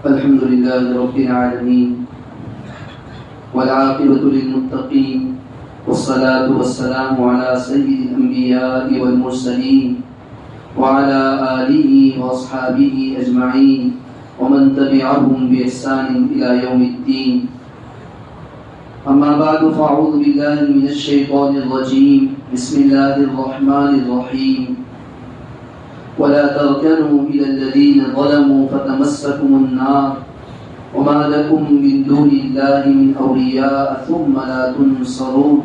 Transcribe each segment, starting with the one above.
الحمد لله رب العالمين والعاقبة للمتقين والصلاة والسلام على سيد الأنبياء والمرسلين وعلى آله وأصحابه أجمعين ومن تبعهم بإحسان إلى يوم الدين. أما بعد فأعوذ بالله من الشيطان الرجيم. بسم الله الرحمن الرحيم. ولا تركنوا إلى الذين ظلموا فتمسكم النار وما لكم من دون الله من أولياء ثم لا تنصرون.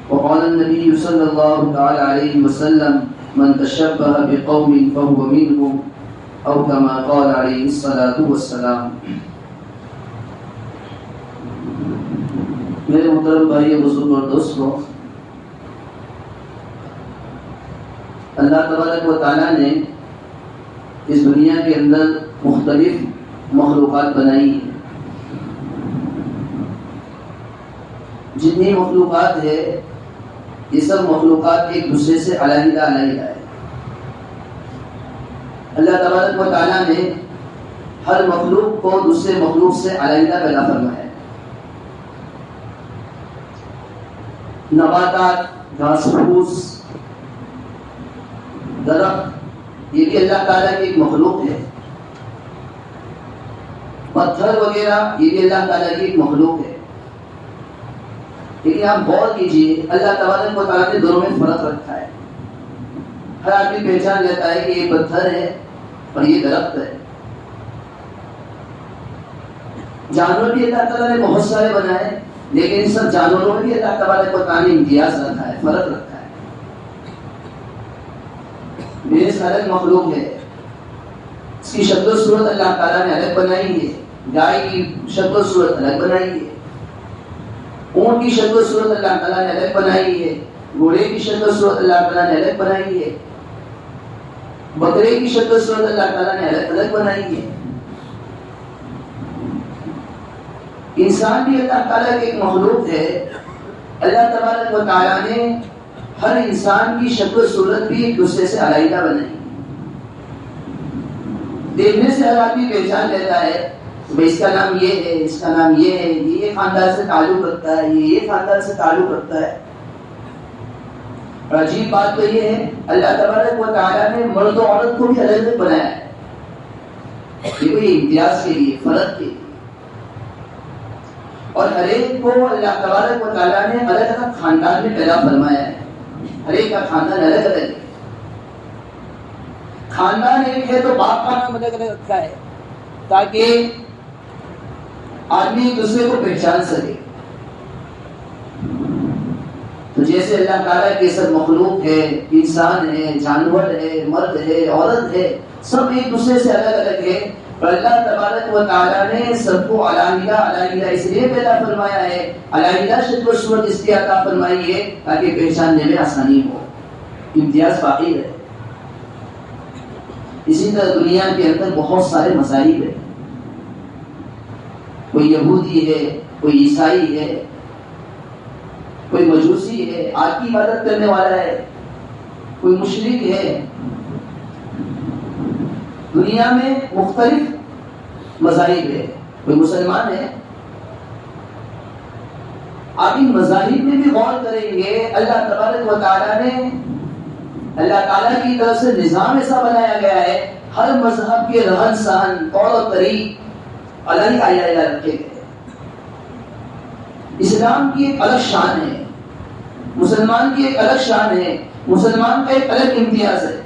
وقال النبي صلى الله عليه وسلم من تشبه بقوم فهو منهم أو كما قال عليه الصلاة والسلام. میرے محترم بھائی بزرگ اور دوستوں، اللہ تبارک و تعالیٰ نے اس دنیا کے اندر مختلف مخلوقات بنائی ہیں. جتنی مخلوقات ہے یہ سب مخلوقات ایک دوسرے سے علیحدہ علیحدہ ہے. اللہ تبارک و تعالیٰ نے ہر مخلوق کو دوسرے مخلوق سے علیحدہ پیدا فرمایا ہے. نباتات، گھاس پھوس، درخت، یہ بھی اللہ تعالیٰ کی ایک مخلوق ہے. پتھر وغیرہ یہ بھی اللہ تعالیٰ کی ایک مخلوق ہے. لیکن آپ غور کیجئے، اللہ تبارک و تعالیٰ نے دونوں میں فرق رکھا ہے. ہر آدمی پہچان لیتا ہے کہ یہ پتھر ہے اور یہ درخت ہے. جانور بھی اللہ تعالیٰ نے بہت سارے بنائے، لیکن ان سب جانوروں میں بھی اللہ تبارک و تعالیٰ نے امتیاز رکھا ہے، فرق رکھا ہے. بھینس الگ مخلوق ہے، اس کی شکل و صورت اللہ تعالیٰ نے الگ بنائی ہے. گائے کی شکل و صورت الگ بنائی ہے. اونٹ کی شکل و صورت اللہ تعالیٰ نے الگ بنائی ہے. گھوڑے کی شکل و صورت اللہ تعالیٰ نے الگ بنائی ہے. بکرے کی شکل و صورت اللہ تعالیٰ نے الگ الگ بنائی ہے. انسان بھی اللہ تعالیٰ کی ایک مخلوق ہے. اللہ تبارک و تعالیٰ نے ہر انسان کی شکل و صورت بھی ایک دوسرے سے علیحدہ بنائی. دیکھنے سے ہر آدمی پہچان لیتا ہے کہ اس کا نام یہ ہے، اس کا نام یہ ہے، یہ خاندان سے تعلق رکھتا ہے، یہ خاندان سے تعلق رکھتا ہے. اور عجیب بات تو یہ ہے، اللہ تبارک و تعالیٰ نے مرد و عورت کو بھی الگ بنایا ہے. یہ کوئی امتیاز کے لیے، فرق کے لیے. اور ہر ایک کو اللہ تبارک و تعالیٰ نے الگ الگ خاندان میں پیدا فرمایا ہے. ہر ایک کا خاندان الگ الگ ہے. خاندان ایک ہے تو باپ کا نام الگ الگ رکھا ہے تاکہ آدمی ایک دوسرے کو پہچان سکے. تو جیسے اللہ تعالیٰ کے سب مخلوق ہے، انسان ہے، جانور ہے، مرد ہے، عورت ہے، سب ایک دوسرے سے الگ الگ ہے. اور اللہ تبارک و تعالیٰ نے سب کو علیحدہ علیحدہ اس لیے پیدا فرمایا ہے، علیحدہ شکل و صورت اس لیے عطا فرمائی ہے تاکہ پہچاننے میں آسانی ہو، امتیاز باقی رہے. اسی طرح دنیا کے اندر بہت سارے مذاہب ہیں. کوئی یہودی ہے، کوئی عیسائی ہے، کوئی مجوسی ہے، آگ کی عبادت کرنے والا ہے، کوئی مشرک ہے. دنیا میں مختلف مذاہب ہے. کوئی مسلمان ہے. آپ ان مذاہب میں بھی غور کریں گے، اللہ تبارک و تعالیٰ نے اللہ تعالیٰ کی طرف سے نظام ایسا بنایا گیا ہے، ہر مذہب کے رہن سہن، طور و طریق الگ علیحدہ رکھے گئے. اسلام کی ایک الگ شان ہے، مسلمان کی ایک الگ شان ہے، مسلمان کا ایک الگ امتیاز ہے.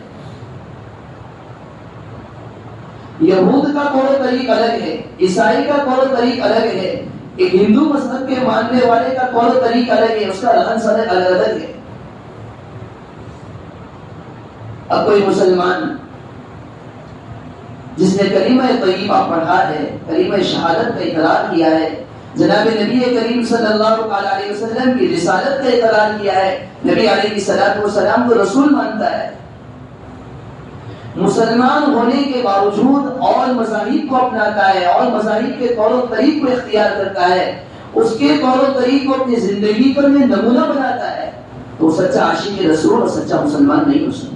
یہود کا طور و طریق الگ ہے، عیسائی کا طور و طریق الگ ہے، ایک ہندو مذہب کے ماننے والے کا طور و طریق الگ ہے، اس کا رہن سہن الگ الگ ہے. اب کوئی مسلمان جس نے کلمہ طیبہ پڑھا ہے، کلمہ شہادت کا اقرار کیا ہے، جناب نبی کریم صلی اللہ علیہ وسلم کی رسالت کا اقرار کیا ہے، نبی علیہ الصلوۃ والسلام کو رسول مانتا ہے، مسلمان ہونے کے باوجود اور مذاہب کو اپناتا ہے اور مذاہب کے طور و طریق کو اختیار کرتا ہے، اس کے طور و طریق کو اپنی زندگی پر میں نمونہ بناتا ہے، تو سچا عاشق رسول اور سچا مسلمان نہیں ہو سکتا ہے.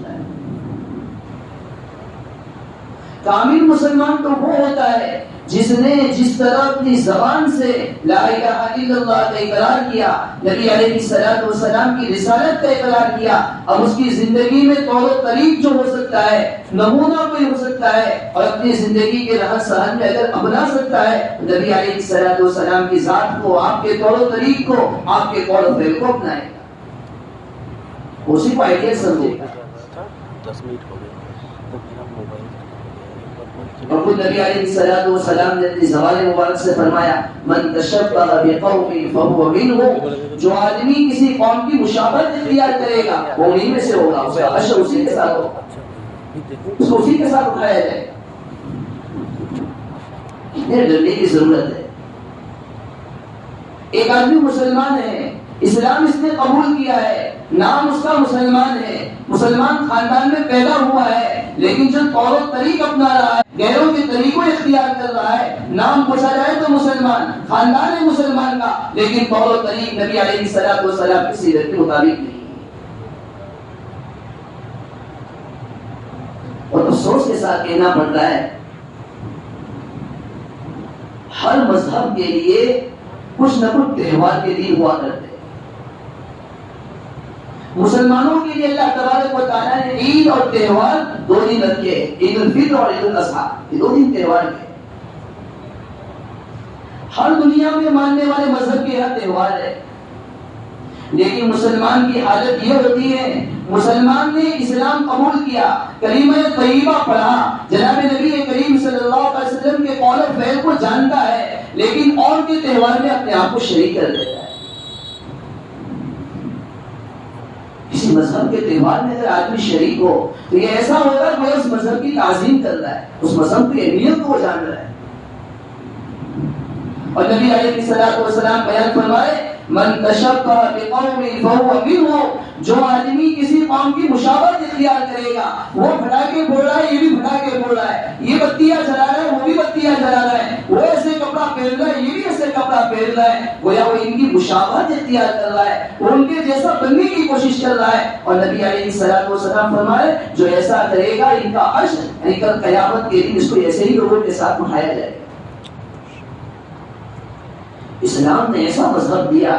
کامل مسلمان تو وہ ہوتا ہے جس نے جس طرح اپنی زبان سے لا الہ الا اللہ کا اقرار کیا، نبی علیہ الصلوۃ والسلام کی رسالت کا اقرار کیا، اب اس کی زندگی میں طور و طریق جو ہو سکتا ہے، نمونہ کوئی ہو سکتا ہے، اور اپنی زندگی کے رہن سہن میں اگر اپنا سکتا ہے، نبی علیہ الصلوۃ والسلام کی ذات کو، آپ کے طور و طریق کو، آپ کے قول و فعل کو اپنائے گا، اسی کو آئیڈیا سمجھے گا۔ 10 منٹ ہو گئے تو میرا موبائل اور خود نبی علیہ الصلوۃ والسلام نے اپنی زبان مبارک سے فرمایا من تشبہ بقوم فهو منهم، جو آدمی کسی قوم کی مشابہت اختیار کرے گا وہ انہی میں سے ہوگا، اس کا حشر اسی کے ساتھ ہوگا، اس کو اسی کے ساتھ اٹھایا جائے گا۔ کتنے ڈرنے کی ضرورت ہے۔ ایک آدمی مسلمان ہے، اسلام اس نے قبول کیا ہے، نام اس کا مسلمان ہے، مسلمان خاندان میں پیدا ہوا ہے، لیکن جو طور و طریق اپنا رہا ہے، غیروں کے طریقوں اختیار کر رہا ہے، نام پوچھا جائے تو مسلمان، خاندان ہے مسلمان کا، لیکن طور و طریق نبی علیہ الصلوۃ والسلام کی سیرت کے مطابق نہیں ہے۔ اور افسوس کے ساتھ کہنا پڑتا ہے ہر مذہب کے لیے کچھ نہ کچھ تہوار کے دن ہوا کرتے ہیں۔ مسلمانوں کے لیے اللہ تبارک و تعالیٰ نے عید اور تہوار 2 دن رکھے، عید الفطر اور عید الاضحیٰ، یہ 2 دن تہوار کے۔ ہر دنیا میں ماننے والے مذہب کے یہاں تہوار ہے، لیکن مسلمان کی حالت یہ ہوتی ہے، مسلمان نے اسلام قبول کیا، کلمہ طیبہ پڑھا، جناب نبی کریم صلی اللہ علیہ وسلم کے قول و فعل کو جانتا ہے، لیکن اور کے تہوار میں اپنے آپ کو شریک کر دیتا ہے۔ کسی مذہب کے تہوار میں اگر آدمی شریک ہو تو یہ ایسا ہوگا کہ وہ اس مذہب کی تعظیم کر رہا ہے، اس مذہب کی اہمیت کو وہ جان رہا ہے۔ اور نبی علیہ الصلوۃ والسلام بیان فرمائے من تشبہ بقوم فهو منهم، جو آدمی کسی قوم کی مشابہت اختیار کرے گا، وہ پٹاخے پھوڑ رہا ہے، یہ بھی پٹاخے پھوڑ رہا ہے، یہ بتیاں جلا رہا ہے، وہ بھی بتیاں جلا رہا ہے، وہ ایسے کپڑا پہن رہا ہے، یہ بھی ایسے کپڑا پہن رہا ہے، گویا وہ ان کی مشابہت اختیار کر رہا ہے، وہ ان کے جیسا بننے کی کوشش کر رہا ہے۔ اور نبی علیہ الصلوۃ والسلام فرمائے جو ایسا کرے گا ان کا عرش یعنی کل قیامت کے دن اس کو ایسے ہی لوگوں کے ساتھ اٹھایا جائے گا۔ اسلام نے ایسا مذہب دیا۔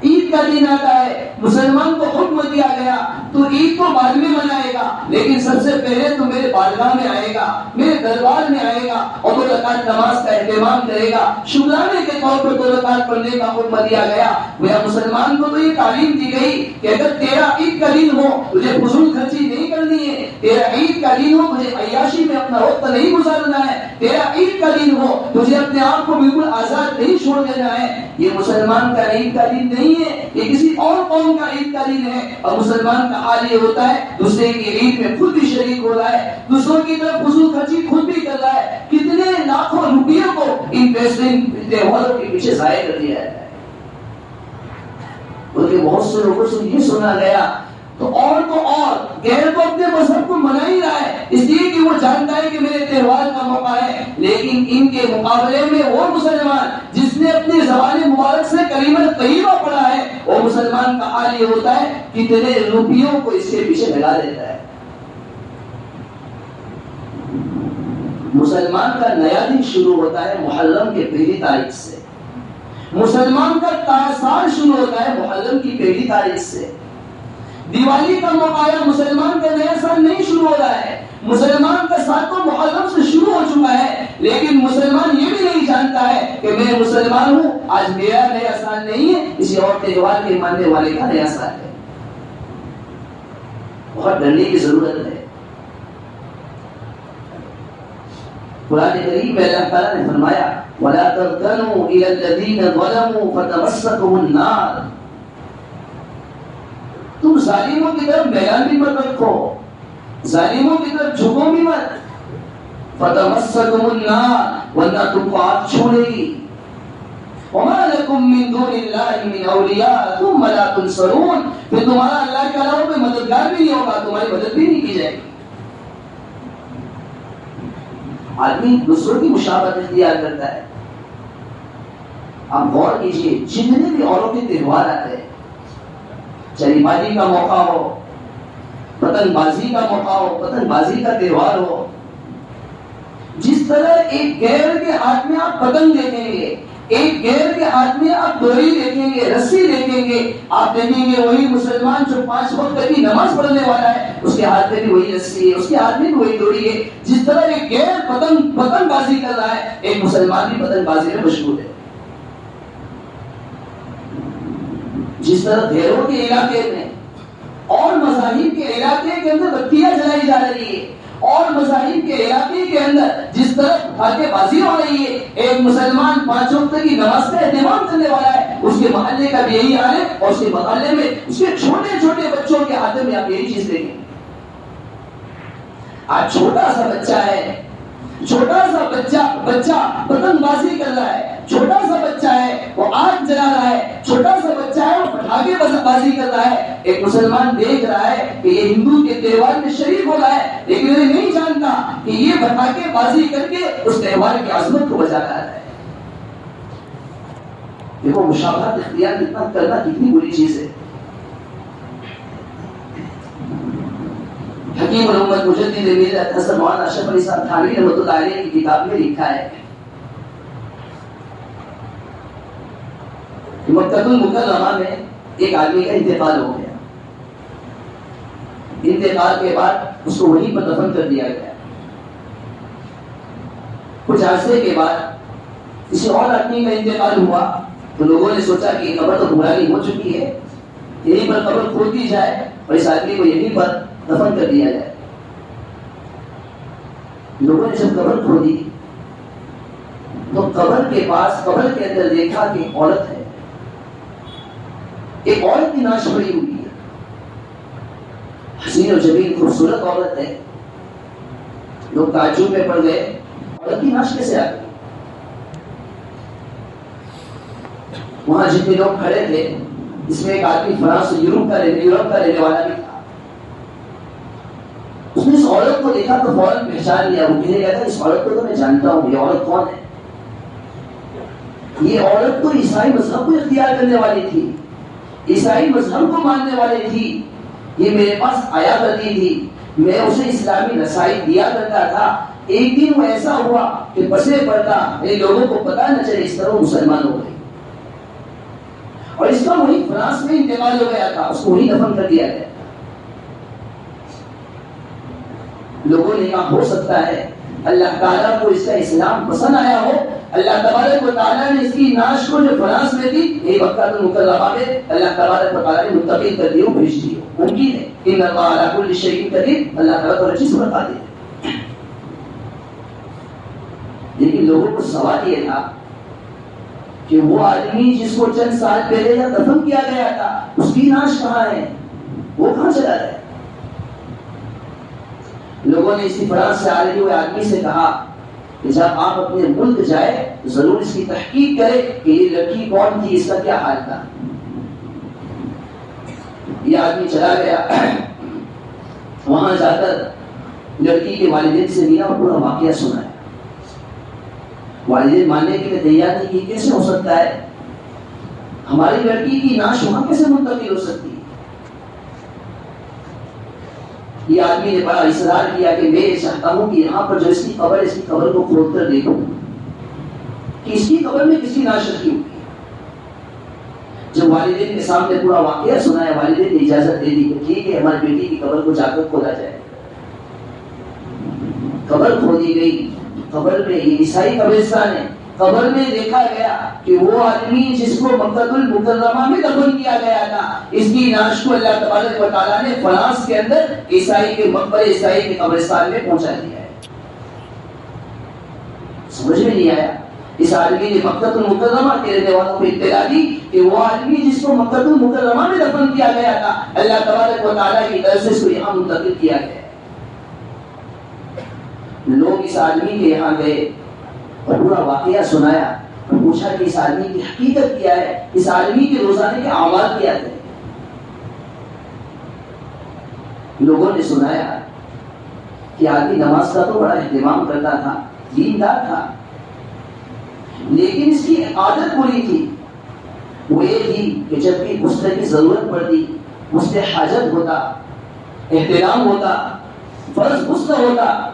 عید کا دن آتا ہے، مسلمان کو حکم دیا گیا تو عید کو بعد میں منائے گا، لیکن سب سے پہلے تو میرے بارگاہ میں آئے گا، میرے دربار میں آئے گا اور 2 رکعت نماز کا اہتمام کرے گا، شکرانے کے طور پر 2 رکعت پڑھنے کا حکم دیا گیا۔ میرا مسلمان کو تو یہ تعلیم دی گئی کہ اگر تیرا عید کا دن ہو تجھے فضول خرچی نہیں کرنی ہے، تیرا عید کا دن ہو تجھے عیاشی میں اپنا وقت نہیں گزارنا ہے، تیرا عید کا دن ہو تجھے اپنے آپ کو بالکل آزاد نہیں چھوڑ دینا ہے۔ یہ مسلمان کا عید کا دن نہیں ہے، یہ کسی اور قوم کا عید کا دن ہے، اور مسلمان کا حال یہ ہوتا ہے دوسرے کی عید میں خود بھی شریک ہو رہا ہے، دوسروں کی طرف فضول خرچی خود بھی کر رہا ہے، کتنے لاکھوں روپیوں کو ان پیسے تہواروں کے پیچھے ضائع کر دیا جاتا ہے۔ بلکہ بہت سے لوگوں سے یہ سنا گیا تو اور غیر تو اپنے مذہب کو منا ہی رہا ہے اس لیے کہ وہ جانتا ہے کہ میرے تہوار کا موقع ہے، لیکن ان کے مقابلے میں وہ مسلمان جس نے اپنی زبان مبارک سے کلمہ طیبہ پڑھا ہے، وہ مسلمان کا حال یہ ہوتا ہے کتنے روپیوں کو اس کے پیچھے لگا دیتا ہے۔ مسلمان کا نیا دن شروع ہوتا ہے محرم کے 1 تاریخ سے، مسلمان کا سال شروع ہوتا ہے محرم کی 1 تاریخ سے۔ دیوالی کا موقع مسلمان کا نیا سال نہیں شروع ہو رہا ہے، مسلمان کا سال تو محرم سے شروع ہو چکا ہے، لیکن مسلمان یہ بھی نہیں جانتا ہے کہ میں مسلمان ہوں، آج میرا نیا سال نہیں ہے، کسی اور تہوار کے ماننے والے کا نیا سال ہے۔ بہت ڈرنے کی ضرورت ہے۔ قرآن کریم میں اللہ تعالیٰ نے فرمایا وَلَا تَرْكَنُوا إِلَى الَّذِينَ ظَلَمُوا فَتَمَسَّكُمُ النَّارُ، تم ظالموں کی طرف میلان بھی مت رکھو، ظالموں کی طرف جھکو بھی مت، فَتَمَسَّكُمُ النَّارُ، ورنہ تم کو آگ چھو لے گی۔ وَمَا لَكُم مِّن دُونِ اللَّهِ مِنْ أَوْلِيَاءَ ثُمَّ لَا تُنصَرُونَ، پھر تمہارا اللہ کے علاوہ کوئی مددگار بھی نہیں ہوگا، تمہاری مدد بھی نہیں کی جائے گی۔ آدمی دوسروں کی مشابہت اختیار کرتا ہے۔ آپ غور کیجئے جتنے بھی اوروں کے تہوار آتے ہیں، چری بازی کا موقع ہو، پتنگ بازی کا موقع ہو، پتنگ بازی کا تہوار ہو، جس طرح ایک غیر کے ہاتھ میں آپ پتنگ دیکھیں گے، ایک غیر کے ہاتھ میں آپ ڈوری دیکھیں گے، رسی دیکھیں گے، آپ دیکھیں گے وہی مسلمان جو 5 وقت کی نماز پڑھنے والا ہے، اس کے ہاتھ میں بھی وہی رسی ہے، اس کے ہاتھ میں بھی وہی ڈوری ہے. جس طرح ایک غیر پتنگ بازی کر رہا ہے، ایک مسلمان بھی پتنگ بازی میں مشغول ہے. جس طرح غیروں کے علاقے میں اور مذاہب کے علاقے کے اندر بتیاں جلائی جا رہی ہے، اور مذاہب کے علاقے کے اندر جس طرح پٹاخے بازی ہو رہی ہے، ایک مسلمان 5 وقت کی نماز کا اہتمام کرنے والا ہے، اس کے محلے کا بھی یہی حال ہے، اور اس کے محلے میں اس کے چھوٹے چھوٹے بچوں کے ہاتھ میں آپ یہی چیز دیکھیں گے. آج چھوٹا سا بچہ ہے، چھوٹا سا بچہ پتنگ بازی کر رہا ہے، چھوٹا سا بچہ ہے وہ آگ جلا رہا ہے، چھوٹا سا بچہ ہے وہ پٹاخے بازی کر رہا ہے. ایک مسلمان دیکھ رہا ہے کہ یہ ہندو کے تہوار میں شریک ہو رہا ہے، لیکن یہ نہیں جانتا کہ یہ پٹاخے بازی کر کے اس تہوار کی عظمت کو بچا رہا ہے. دیکھو مشابہت اختیار کرنا کتنی بری چیز ہے. حکیم محمد مجدد ملت حضرت مولانا اشرف علی صاحب تھانوی رحمۃ اللہ علیہ کی کتاب میں لکھا ہے کہ مکہ المکرمہ میں ایک آدمی کا انتقال ہو گیا. انتقال کے بعد اس کو وہیں پر دفن کر دیا گیا. کچھ عرصے کے بعد کسی اور آدمی کا انتقال ہوا تو لوگوں نے سوچا کہ قبر تو پرانی ہو چکی ہے، یہیں پر قبر کھود دی جائے اور اس آدمی کو یہیں پر دفن کر دیا جائے. لوگوں نے جب قبر کھودی تو قبر کے پاس، قبر کے اندر دیکھا کہ ایک عورت ہے، ایک عورت کی نعش پڑی ہوئی ہے، حسین و جمیل خوبصورت عورت ہے. لوگ تعجب میں پڑ گئے، عورت کی نعش کیسے آ گئی؟ وہاں جتنے لوگ کھڑے تھے اس میں ایک آدمی فرانس یورپ کا رہنے والا بھی تھا. اس نے اس عورت کو دیکھا تو فوراً پہچان لیا. وہ کہنے لگا اس عورت کو تو میں جانتا ہوں، یہ عورت کون ہے؟ یہ عورت تو عیسائی مذہب کو اختیار کرنے والی تھی، عیسائی مذہب کو ماننے والی تھی. یہ میرے پاس آیا کرتی تھی، میں اسے اسلامی رسائی دیا کرتا تھا. ایک دن وہ ایسا ہوا کہ بسے پڑتا لوگوں کو پتہ نہ چلے، اس طرح مسلمان ہو گئے. اور اس کا وہی فرانس میں انتقال ہو گیا تھا، اس کو وہی دفن کر دیا گیا. لوگوں نے کہا ہو سکتا ہے اللہ تعالیٰ کو اس کا اسلام پسند آیا ہو، اللہ تبارک و تعالیٰ نے اس کی نعش کو جو فرانس میں تھی یہ مکہ المکرمہ میں اللہ تبارک و تعالیٰ نے منتقل کر دی ہو، بھیج دی ہو. ممکن ہے ان اللہ علی کل شیء قدیر، اللہ تعالیٰ کو ہر چیز بتا دے. لیکن لوگوں کو سوال یہ تھا کہ وہ آدمی جس کو چند سال پہلے یا دفن کیا گیا تھا اس کی نعش کہاں ہے، وہ کہاں چلا گیا؟ لوگوں نے اسی فرانس سے آ رہے ہوئے آدمی سے کہا کہ جب آپ اپنے ملک جائے ضرور اس کی تحقیق کرے کہ یہ لڑکی کون تھی، اس کا کیا حال تھا. یہ آدمی چلا گیا، وہاں جا کر لڑکی کے والدین سے ملا اور پورا واقعہ سنایا. والدین ماننے کے لیے تیار نہیں کہ کیسے ہو سکتا ہے، ہماری لڑکی کی نعش وہاں کیسے منتقل ہو سکتی ہے. یہ آدمی نے بڑا اصرار کیا کہ میں چاہتا ہوں کہ یہاں پر جو اس کی قبر کو کھود کر دیکھوں کہ اس کی قبر میں کس کی نعش رکھی ہوئی. جب والدین کے سامنے پورا واقعہ سنایا، والدین نے اجازت دے دی کہ ٹھیک ہے ہماری بیٹی کی قبر کو جا کر کھودا جائے. قبر کھودی گئی. قبر میں یہ عیسائی قبرستان ہے، قبر میں دیکھا گیا کہ وہ آدمی جس کو مکہ المکرمہ میں دفن کیا گیا تھا، اس کی نعش کو اللہ تبارک و تعالیٰ نے فرانس کے اندر عیسائی کے مقبرے، عیسائی کے قبرستان میں پہنچا دیا ہے. سمجھ میں نہیں آیا. اس آدمی نے مکہ المکرمہ کے رہنے والوں کو اطلاع دی کہ وہ آدمی جس کو مکہ المکرمہ میں دفن کیا گیا تھا اللہ تبارک و تعالیٰ کی طرف سے اس کو یہاں منتقل کیا گیا. لوگ اس آدمی کے یہاں گئے اور پورا واقعہ سنایا اور پوچھا کہ اس آدمی کی حقیقت کیا ہے، اس آدمی کے روزانے کے اعمال کیا تھے. لوگوں نے سنایا کہ آدمی نماز کا تو بڑا اہتمام کرتا تھا، دیندار تھا، لیکن اس کی عادت بری تھی. وہ یہ تھی کہ جب بھی غسل کی ضرورت پڑتی، غسل حاجت ہوتا، احترام ہوتا، فرض غسل ہوتا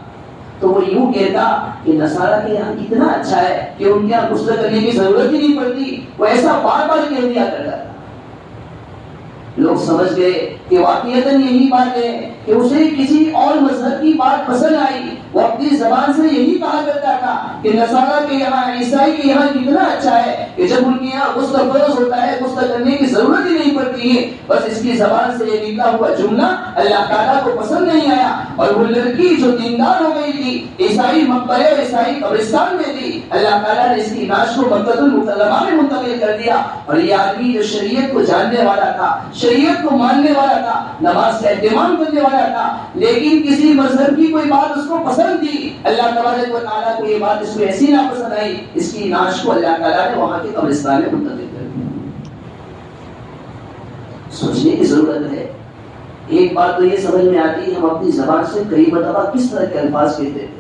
تو وہ یوں کہتا کہ نصارہ کے یہاں اتنا اچھا ہے کہ ان کے یہاں غسل کرنے کی ضرورت ہی نہیں پڑتی. وہ ایسا بار بار کہہ دیا کرتا تھا. لوگ سمجھ گئے کہ واقعتاً یہی بات ہے کہ اسے کسی اور مذہب کی بات پسند آئی. وہ اپنی زبان سے یہی کہا کرتا تھا کہ نصارہ کے یہاں عیسائی کے یہاں کتنا اچھا ہے کہ جب ان کے یہاں غسل فرض ہوتا ہے غسل کرنے کی ضرورت ہی نہیں پڑتی ہے. بس اس کی زبان سے یہ نکلا ہوا جملہ اللہ تعالیٰ کو پسند نہیں آیا. اور وہ لڑکی جو دیندار ہو گئی تھی, عیسائی مقبرے عیسائی قبرستان میں تھی, اللہ تعالیٰ نے اس کی نعش کو مکۃ المکرمہ میں منتقل کر دیا. اور یہ آدمی جو شریعت کو جاننے والا تھا, شریعت کو ماننے والا تھا, نماز کا اہتمام کرنے والا تھا, لیکن کسی مذہب کی کوئی بات اس کو پسند تھی, اللہ تبارک و تعالیٰ کو یہ بات اس کو ایسی ناپسند آئی, اس کی نعش کو اللہ تعالیٰ نے وہاں کے قبرستان میں منتقل کر دیا. سوچنے کی ضرورت ہے. ایک بات تو یہ سمجھ میں آتی ہے ہم اپنی زبان سے کئی مرتبہ کس طرح کے الفاظ کہتے تھے.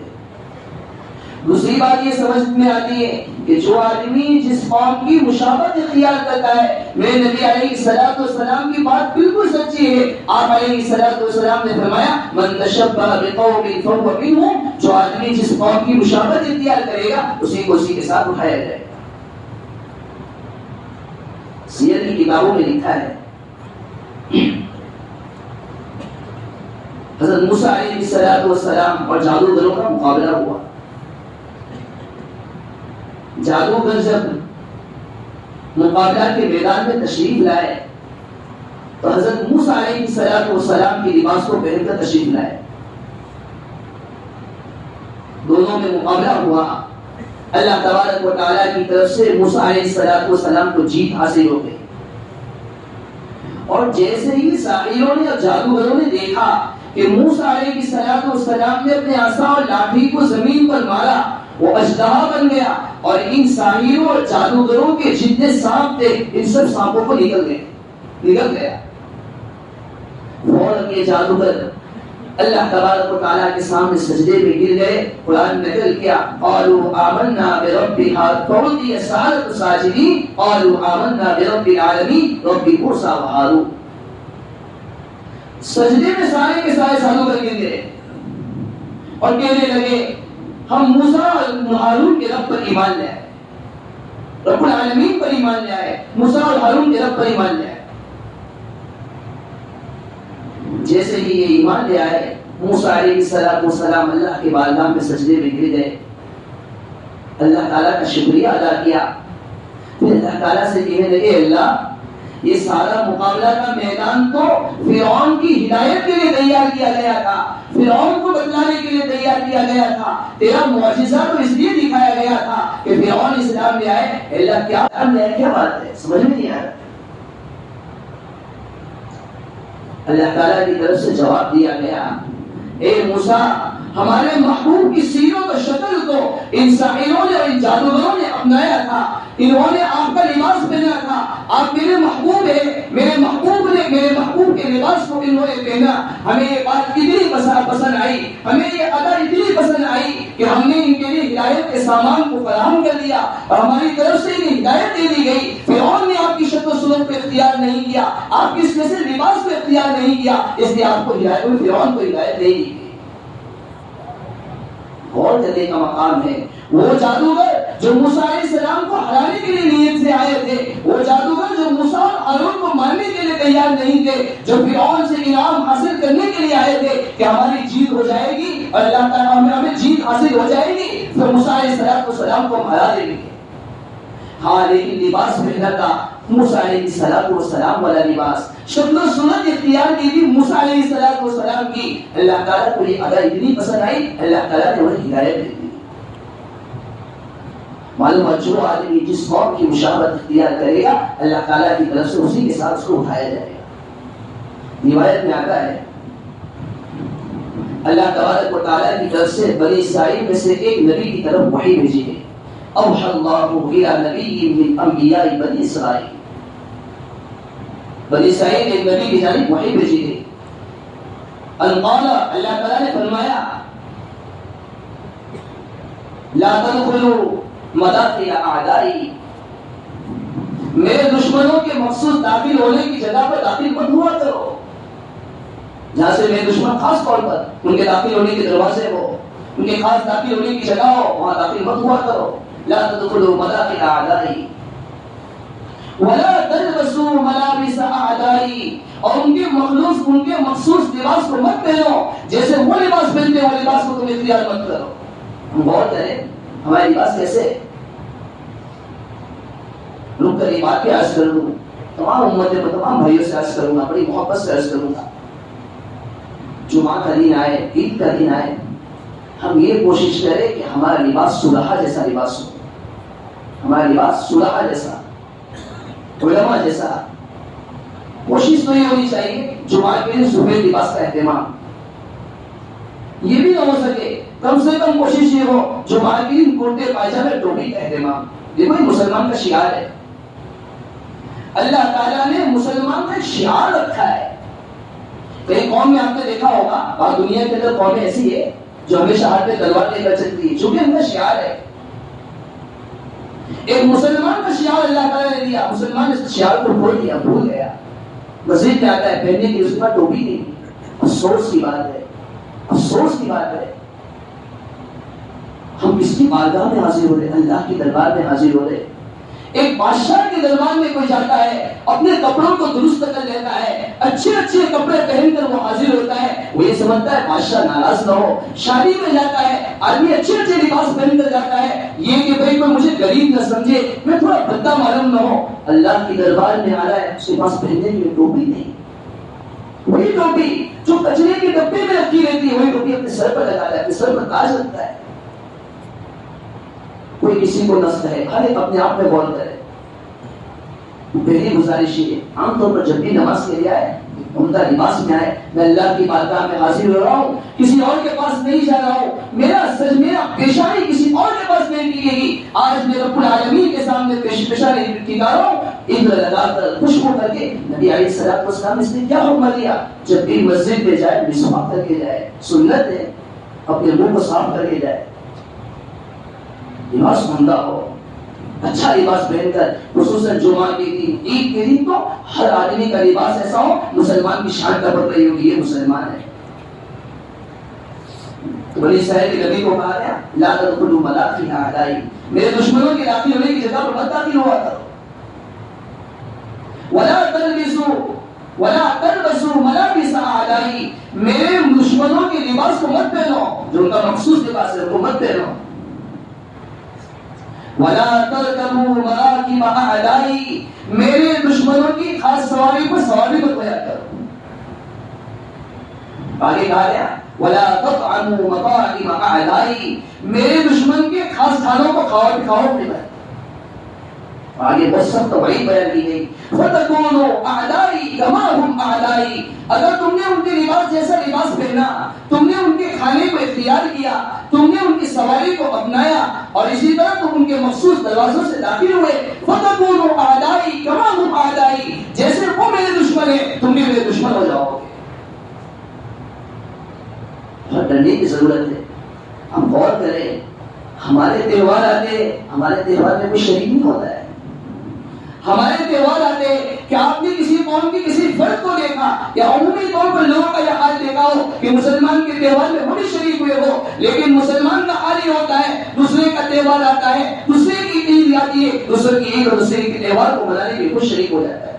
دوسری بات یہ سمجھ میں آتی ہے کہ جو آدمی جس قوم کی مشابہت اختیار کرتا ہے, میرے نبی علیہ الصلوۃ والسلام کی بات بالکل سچی ہے. آپ علیہ الصلوۃ والسلام نے فرمایا من تشبہ بقوم فهو منهم, جو آدمی جس قوم کی مشابہت اختیار کرے گا اسی کو اسی کے ساتھ اٹھایا جائے گا. سیر کی کتابوں میں لکھا ہے حضرت موسیٰ علیہ الصلوۃ والسلام اور جادوگروں کا مقابلہ ہوا. جادوگر جب مقابلہ کے میدان میں تشریف لائے تو حضرت موسیٰ علیہ الصلوۃ والسلام کی لباس کو پہن کر تشریف لائے. دونوں میں مقابلہ ہوا. اللہ تبارک و تعالیٰ کی طرف سے موسیٰ علیہ الصلوۃ والسلام کو جیت حاصل ہو گئی. اور جیسے ہی ساحروں نے اور جادوگروں نے دیکھا کہ موسیٰ علیہ الصلوۃ والسلام نے اپنے عصا اور لاٹھی کو زمین پر مارا, وہ اژدہا بن گیا اور ان ساحروں اور جادوگروں کے جتنے سانپ تھے ان سب سانپوں کو نکل گیا. فوراً یہ جادوگر اللہ تبارک و تعالیٰ کے سامنے سجدے میں گر گئے. قرآن نقل کیا قالوا آمنا برب هارون السحرة ساجدين قالوا آمنا برب العالمين رب موسیٰ وہارون. سجدے میں سارے کے سارے جادوگر گر گئے اور کہنے لگے ہم موسیٰ اور ہارون کے رب پر ایمان لے آئے, رب العالمین پر ایمان لے آئے, موسیٰ اور ہارون کے رب پر ایمان لے آئے. جیسے ہی یہ ایمان لے آئے موسیٰ علیہ الصلوۃ والسلام اللہ کے بارگاہ میں سجدے میں گر گئے, اللہ تعالیٰ کا شکریہ ادا کیا. پھر اللہ تعالیٰ سے کہنے لگے اللہ یہ سارا مقابلہ کا میدان تو فرعون کی ہدایت کے لیے تیار کیا گیا تھا, فرعون کو بتلانے کے لیے تیار کیا گیا تھا, تیرا معجزہ تو اس لیے دکھایا گیا تھا کہ فرعون اسلام لے آئے. اللہ کیا بات ہے, سمجھ میں نہیں آ رہا. اللہ تعالیٰ کی طرف سے جواب دیا گیا اے موسیٰ ہمارے محبوب کی سیرت و شکل کو ان ساحروں نے اور ان جادوگروں نے اپنایا تھا, انہوں نے آپ کا لباس پہنا تھا, آپ میرے محبوب ہیں, میرے محبوب کے لباس کو انہوں نے پہنا. ہمیں یہ بات اتنی پسند آئی, ہمیں یہ ادا اتنی پسند آئی کہ ہم نے ان کے لیے ہدایت کے سامان کو فراہم کر دیا اور ہماری طرف سے انہیں ہدایت دے دی گئی. فرعون نے آپ کی شکل و صورت کو اختیار نہیں کیا, آپ کی اس میں سے لباس کو اختیار نہیں کیا, اس لیے آپ کو ہدایت, فرعون کو ہدایت نہیں دی. غور کرنے کا مقام ہے. وہ جادوگر جو موسیٰ علیہ السلام کو ہرانے کے لیے نیت سے آئے تھے, وہ جادوگر جو موسیٰ اور ہارون کو ماننے کے لیے تیار نہیں تھے, جو فرعون سے انعام حاصل کرنے کے لیے آئے تھے کہ ہماری جیت ہو جائے گی اور اللہ تعالیٰ ہمیں جیت حاصل ہو جائے گی تو موسیٰ علیہ السلام کو ہم ہرا دیں گے. ہاں لیکن لباس پہنا تھا موسیٰ علیہ السلام والا لباس, شکل و صورت اختیار کی تھی موسیٰ علیہ السلام کی. اللہ تعالیٰ کو یہ ادا اتنی پسند آئی, اللہ تعالیٰ نے انہیں ہدایت دے دی. معلوم ہے جو آدمی جس قوم کی مشابہت اختیار کرے گا اللہ تعالیٰ کی طرف سے اسی کے ساتھ اس کو اٹھایا جائے گا. روایت میں آتا ہے اللہ تبارک و تعالیٰ کی طرف سے بنی اسرائیل میں سے ایک نبی کی طرف وحی بھیجی گئی. اوحى الله الى نبي من انبیاء بنی اسرائیل, بنی اسرائیل ایک نبی کی جانب وحی بھیجی گئی. ان قال, اللہ تعالیٰ نے فرمایا لا تدخلوا مداخل اعدائی, میرے دشمنوں کے مخصوص داخل ہونے کی جگہ پر داخل مت ہوا کرو, جہاں سے میرے دشمن خاص طور پر ان کے داخل ہونے کے دروازے ہو. ان کے خاص داخل ہونے کی جگہ ہو وہاں داخل مت ہوا کرو. لا تدخلوا مداخل اعدائی ولا تلبسوا ملابس اعدائی، اور ان کے مخصوص لباس کو مت پہنو جیسے وہ لباس پہنتے ہیں وہ لباس کو تم اختیار مت کرو. ہم غور کریں ہمارے لباس کیسے ہے. رک کر یہ بات پہ عرض کر دوں، تمام امتیں کو تمام بھائیوں سے عرض کروں گا، بڑی محبت سے عرض کروں گا. جمعہ کا دن آئے، عید کا دن آئے، ہم یہ کوشش کریں کہ ہمارا لباس صلحاء جیسا لباس ہو. ہمارا لباس صلحاء جیسا، علماء جیسا. کوشش تو یہ ہونی چاہیے جمعہ کے دن سفید لباس کا اہتمام. یہ بھی نہ ہو سکے کم سے کم کوشش یہ ہو جمعہ کے دن کرتے پائجامے ٹوپی کا اہتمام. دیکھو یہ مسلمان کا شعار ہے. اللہ تعالیٰ نے مسلمان کا ایک شعار رکھا ہے. کئی قوم میں آپ نے دیکھا ہوگا اور دنیا کے اندر قومیں ایسی ہے جو ہمیشہ ہاتھ پہ تلوار لے کر چلتی ہے چونکہ ان کا شعار ہے. ایک مسلمان کا شعار اللہ تعالیٰ نے دیا، مسلمان اس شعار کو بھول دیا، بھول گیا. مزید میں آتا ہے پہننے کی اس کے بعد ٹوپی نہیں. افسوس کی بات ہے، افسوس کی بات ہے. ہم کس کی بارگاہ میں حاضر ہو رہے؟ اللہ کے دربار میں حاضر ہو رہے. ایک بادشاہ کے دربار میں کوئی جاتا ہے اپنے کپڑوں کو درست کر لیتا ہے، اچھے اچھے کپڑے پہن کر وہ حاضر ہوتا ہے. وہ یہ سمجھتا ہے بادشاہ ناراض نہ ہو. شادی میں جاتا ہے آدمی اچھے اچھے لباس پہن کر جاتا ہے یہ کہ بھائی کوئی مجھے غریب نہ سمجھے، میں تھوڑا بھدا معلوم نہ ہو. اللہ کے دربار میں آ رہا ہے، اس کے پاس پہننے کی ٹوپی نہیں. وہی ٹوپی جو کچرے کے ڈبے میں رکھی رہتی ہے وہی ٹوپی اپنے سر پر لگاتا ہے، اپنے سر پر تاج رکھتا ہے. کوئی کسی کو نہ کہے، ہر ایک اپنے آپ میں غور کرے. پہلی گزارش یہ عام طور پر جب بھی نماز کے لیے آئے عمدہ لباس میں آئے، میں اللہ کی بارگاہ میں حاضر ہو رہا ہوں، کسی اور کے پاس نہیں جا رہا ہوں. میرا پیشانی کسی اور کے پاس نہیں ٹکے گی. آج میں رب العالمین کے سامنے پیشانی ٹکا رہا ہوں. عطر لگا کر خوشبو کر کے. نبی علیہ الصلوۃ والسلام نے اس نے کیا حکم دیا؟ جب بھی مسجد میں جائے مسواک کر کے جائے. سنت ہے اپنے منہ کو صاف کر کے جائے. لباس عمدہ ہو، اچھا لباس پہن کر، خصوصاً جمعہ کے دن عید کے دن تو ہر آدمی کا لباس ایسا ہو مسلمان کی شان کا بڑھ رہی ہوگی یہ مسلمان ہے. تو بنی اسرائیل کے نبی کو کہا گیا لا تدخلوا مداخل اعدائی، میرے دشمنوں کے داخل ہونے کی جگہ پر مت داخل ہوا کرو. ولا تلبسوا ملابس اعدائی، میرے دشمنوں کے لباس کو مت پہنو، جو ان کا مخصوص لباس ہے وہ مت پہنو. ولا تركبوا مراكب اعدائی، میرے دشمنوں کی خاص سواری پر سواری مت کیا کرو. آگے کہا گیا ولا تطعموا مطاعم اعدائی، میرے دشمن کے خاص کھانوں کو کھاؤ نہیں. آگے بہت سخت وعید بیان کی گئی فتكونوا اعدائی كما هم اعدائی. اگر تم نے ان کے لباس جیسا لباس پہنا، تم نے ان کے کھانے کو اختیار کیا، تم نے ان کی سواری کو اپنایا اور اسی طرح تم ان کے مخصوص دروازوں سے داخل ہوئے، فتكونوا اعدائی كما هم اعدائی، جیسے وہ میرے دشمن ہیں تم بھی میرے دشمن ہو جاؤ گے. بہت ڈرنے کی ضرورت ہے. ہم غور کریں ہمارے تہوار آتے، ہمارے تہوار میں کوئی شریک نہیں ہوتا ہے. ہمارے تہوار آتے کہ آپ نے کسی قوم کی کسی فرد کو دیکھا یا عمومی طور پر لوگوں کا یہ حال دیکھا ہو کہ مسلمان کے تہوار میں وہ بھی شریک ہوئے ہو، لیکن مسلمان کا حال یہ ہوتا ہے دوسرے کا تہوار آتا ہے، دوسرے کی عید آتی ہے، دوسرے کی عید اور دوسرے کے تہوار کو منانے کے لیے شریک ہو جاتا ہے.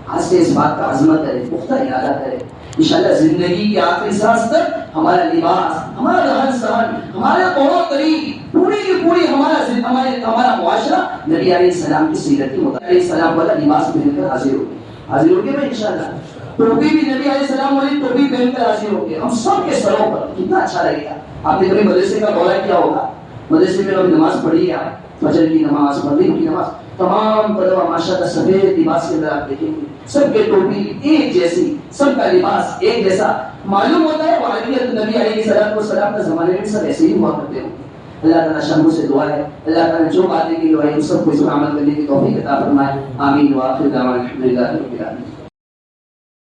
آج سے اس بات کا عزم کرے، پختہ ارادہ کرے. انشاءاللہ زندگی کی آخری سانس تک ہمارا لباس، ہمارا رہن سہن، ہمارے طور و طریق، پوری کی پوری ہمارا معاشرہ نبی علیہ السلام کی سیرت کے مطابق علیہ السلام والا لباس پہن کر حاضر ہو گئے. میں انشاءاللہ ٹوپی بھی نبی علیہ السلام والی ٹوپی پہن کر حاضر ہو گئے. ہم سب کے سروں پر کتنا اچھا لگے گا. آپ نے کبھی مدرسے کا دورہ کیا ہوگا، مدرسے میں کبھی نماز پڑھی ہے، فجر کی نماز، مغرب کی نماز، تمام طلبہ ماشاءاللہ سفید لباس کے اندر آپ دیکھیں گے سب کے ٹوپی ایک جیسی، سب کا لباس ایک جیسا. معلوم ہوتا ہے وہ نبی علیہ السلام کا زمانے میں سب ایسے ہی ہوا کرتے ہوں. اللہ تعالیٰ شاموں سے دعا ہے اللہ تعالیٰ جو باتیں کی دعائیں سب کو اس پر عمل کرنے کی توفیق عطا فرمائے. آمین. وآخر دعوانا الحمدللہ رب العالمین.